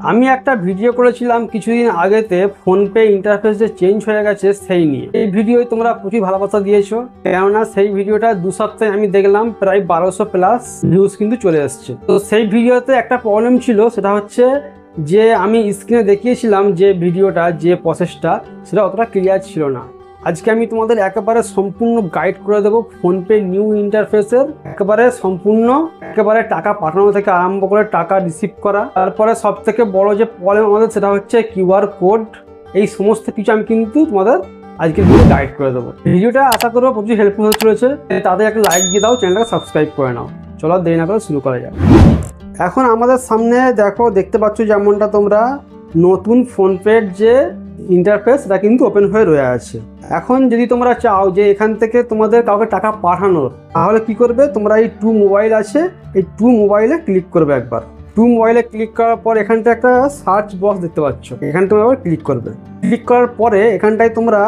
আমি একটা ভিডিও করেছিলাম কিছুদিন আগেতে ফোনপে ইন্টারফেস যে চেঞ্জ হয়ে গেছে সেই নিয়ে। এই ভিডিওয় তোমরা প্রচুর ভালোবাসা দিয়েছো, কেননা সেই ভিডিওটা 2 সপ্তাহে আমি দেখলাম প্রায় 1200 প্লাস ভিউজ কিন্তু চলে এসছে। তো সেই ভিডিওতে একটা প্রবলেম ছিল, সেটা হচ্ছে যে আমি স্ক্রিনে দেখিয়েছিলাম যে ভিডিওটা যে প্রসেসটা সেটা অতটা ক্লিয়ার ছিল না। আজকে আমি তোমাদের একেবারে সম্পূর্ণ গাইড করে দেবো ফোনপে নিউ ইন্টারফেসের একেবারে টাকা পাঠানো থেকে আরম্ভ করে টাকা রিসিভ করা, তারপরে সব থেকে বড় যে প্রবলেম আমাদের সেটা হচ্ছে কিউআর কোড। এই সমস্ত কিছু আমি কিন্তু তোমাদের আজকে গাইড করে দেবো। ভিডিওটা আশা করবো প্রচুর হেল্পফুল হতে চলেছে। তাদের একটা লাইক দিয়ে দাও, চ্যানেলটাকে সাবস্ক্রাইব করে নাও। চলো দেরি না করে শুরু করা যাক। এখন আমাদের সামনে দেখতে পাচ্ছ যেমনটা তোমরা নতুন ফোনপের যে ইন্টারফেস সেটা কিন্তু ওপেন হয়ে রয়ে আছে। এখন যদি তোমরা চাও যে এখান থেকে তোমাদের কাউকে টাকা পাঠানোর, তাহলে কি করবে, তোমরা এই টু মোবাইল আছে, এই টু মোবাইলে ক্লিক করবে। একবার টু মোবাইলে ক্লিক করার পর এখানটা একটা সার্চ বক্স দেখতে পাচ্ছ, এখানে তোমরা আবার ক্লিক করবে। ক্লিক করার পরে এখানটায় তোমরা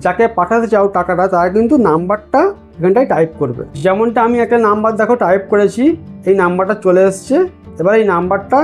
যাকে পাঠাতে চাও টাকাটা তার কিন্তু নাম্বারটা এখানটায় টাইপ করবে। যেমনটা আমি একটা নাম্বার টাইপ করেছি, এই নাম্বারটা চলে এসছে। এবার এই নাম্বারটা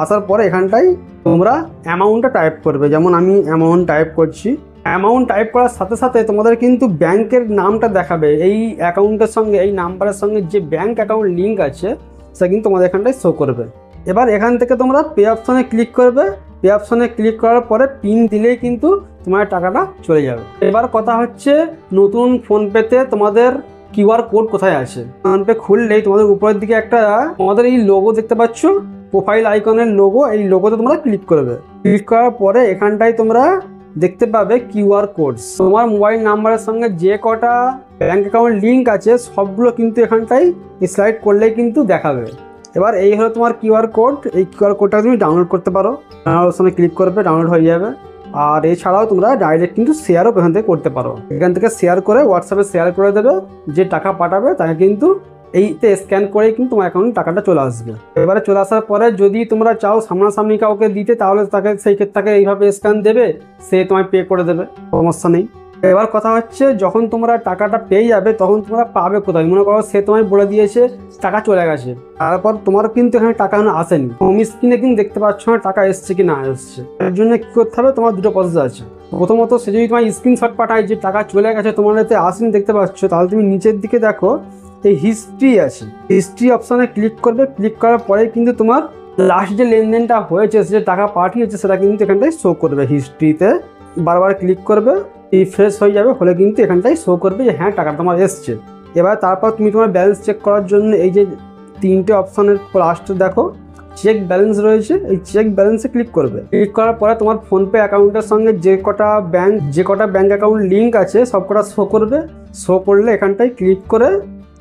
আসার পরে এখানটায় তোমরা অ্যামাউন্টটা টাইপ করবে। যেমন আমি অ্যামাউন্ট টাইপ করছি। অ্যামাউন্ট টাইপ করার সাথে সাথে তোমাদের কিন্তু ব্যাংকের নামটা দেখাবে। এই অ্যাকাউন্টের সঙ্গে এই নাম্বারের সঙ্গে যে ব্যাংক অ্যাকাউন্ট লিঙ্ক আছে সেটা কিন্তু তোমাদের এখানটায় শো করবে। এবার এখান থেকে তোমরা পে অপশনে ক্লিক করবে। পে অপশনে ক্লিক করার পরে পিন দিলেই কিন্তু তোমার টাকাটা চলে যাবে। এবার কথা হচ্ছে নতুন ফোনপেতে তোমাদের কিউআর কোড কোথায় আছে। ফোনপে খুললেই তোমাদের উপরের দিকে একটা তোমাদের এই লোগো দেখতে পাচ্ছ, প্রোফাইল আইকনের লোগো। এই লোগোতে তোমরা ক্লিক করবে। ক্লিক করার পরে এখানটায় তোমরা দেখতে পাবে কিউআর কোড। তোমার মোবাইল নাম্বারের সঙ্গে যে কটা ব্যাংক অ্যাকাউন্ট লিঙ্ক আছে সবগুলো কিন্তু এখানটায় স্লাইড করলেই কিন্তু দেখাবে। এবার এই হলো তোমার কিউআর কোড। এই কিউআর কোডটা তুমি ডাউনলোড করতে পারো। ডাউনলোড সঙ্গে ক্লিক করবে, ডাউনলোড হয়ে যাবে। আর এছাড়াও তোমরা ডাইরেক্ট কিন্তু শেয়ারও এখান থেকে করতে পারো। এখান থেকে শেয়ার করে হোয়াটসঅ্যাপে শেয়ার করে দেবে। যে টাকা পাঠাবে তাকে কিন্তু এইতে স্ক্যান করে কিন্তু তোমার অ্যাকাউন্টে টাকাটা চলে আসবে। এবারে চলে আসার পরে যদি তোমরা চাও সামনাসামনি কাউকে দিতে, তাহলে তাকে সেই ক্ষেত্রে তাকে এইভাবে স্ক্যান দেবে, সে তোমায় পে করে দেবে, সমস্যা নেই। এবার কথা হচ্ছে যখন তোমরা টাকাটা পেয়ে যাবে তখন তোমরা পাবে কোথায়। মনে করো সে তোমায় বলে দিয়েছে টাকা চলে গেছে, তারপর তোমার কিন্তু এখানে টাকা আসেনি, তুমি স্ক্রিনে কিন্তু দেখতে পাচ্ছ না টাকা এসছে কি না এসছে। এর জন্য কি করতে হবে, তোমার দুটো প্রসেস আছে। প্রথমত সে যদি তোমার স্ক্রিনশট পাঠায় যে টাকা চলে গেছে তোমার এতে আসেনি দেখতে পাচ্ছ, তাহলে তুমি নিচের দিকে দেখো এই হিস্ট্রি আছে, হিস্ট্রি অপশানে ক্লিক করবে। ক্লিক করার পরে কিন্তু তোমার লাস্ট যে লেনদেনটা হয়েছে, যে টাকা পাঠিয়েছে সেটা কিন্তু এখানটায় শো করবে। হিস্ট্রিতে বারবার ক্লিক করবে, রিফ্রেশ হয়ে যাবে, হলে কিন্তু এখানটায় শো করবে যে হ্যাঁ টাকা তোমার এসছে। এবার তারপর তুমি তোমার ব্যালেন্স চেক করার জন্য এই যে 3টে অপশানের লাস্টে দেখো চেক ব্যালেন্স রয়েছে, এই চেক ব্যালেন্সে ক্লিক করবে। ক্লিক করার পরে তোমার ফোনপে অ্যাকাউন্টের সঙ্গে যে কটা ব্যাংক অ্যাকাউন্ট লিঙ্ক আছে সব কটা শো করবে। শো করলে এখানটায় ক্লিক করে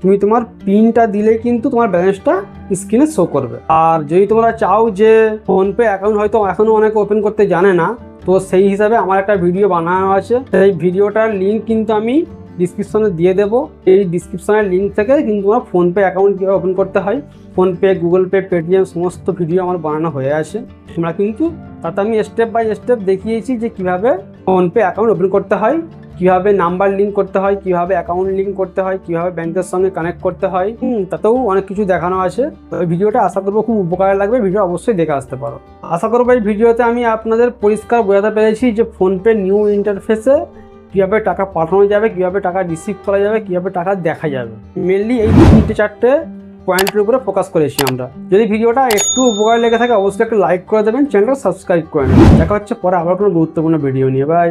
তুমি তোমার পিনটা দিলেই কিন্তু তোমার ব্যালেন্সটা স্ক্রিনে শো করবে। আর যদি তোমরা চাও যে ফোনপে অ্যাকাউন্ট হয়তো এখনও অনেকে ওপেন করতে জানে না, তো সেই হিসাবে আমার একটা ভিডিও বানানো আছে। সেই ভিডিওটার লিঙ্ক কিন্তু আমি ডিসক্রিপশনে দিয়ে দেবো। এই ডিসক্রিপশনের লিঙ্ক থেকে কিন্তু তোমার ফোনপে অ্যাকাউন্ট কীভাবে ওপেন করতে হয়, ফোনপে, গুগল পে, পেটিএম সমস্ত ভিডিও আমার বানানো হয়ে আছে। তোমরা কিন্তু তাতে আমি স্টেপ বাই স্টেপ দেখিয়েছি যে কীভাবে ফোনপে অ্যাকাউন্ট ওপেন করতে হয়, কীভাবে নাম্বার লিঙ্ক করতে হয়, কীভাবে অ্যাকাউন্ট লিঙ্ক করতে হয়, কীভাবে ব্যাংকের সঙ্গে কানেক্ট করতে হয়। তাতেও অনেক কিছু দেখানো আছে। ওই ভিডিওটা আশা করবো খুব উপকারে লাগবে। ভিডিও অবশ্যই দেখে আসতে পারো। আশা করবো এই ভিডিওতে আমি আপনাদের পরিষ্কার বোঝাতে পেরেছি যে ফোনপে নিউ ইন্টারফেসে কীভাবে টাকা পাঠানো যাবে, কীভাবে টাকা রিসিভ করা যাবে, কীভাবে টাকা দেখা যাবে। মেনলি এই 3-4টে পয়েন্টের উপরে ফোকাস করেছি আমরা। যদি ভিডিওটা একটু উপকার লেগে থাকে অবশ্যই একটা লাইক করে দেবেন, চ্যানেলটা সাবস্ক্রাইব করে নেবেন। দেখা হচ্ছে পরে আবার কোনো গুরুত্বপূর্ণ ভিডিও নিয়ে। বাই।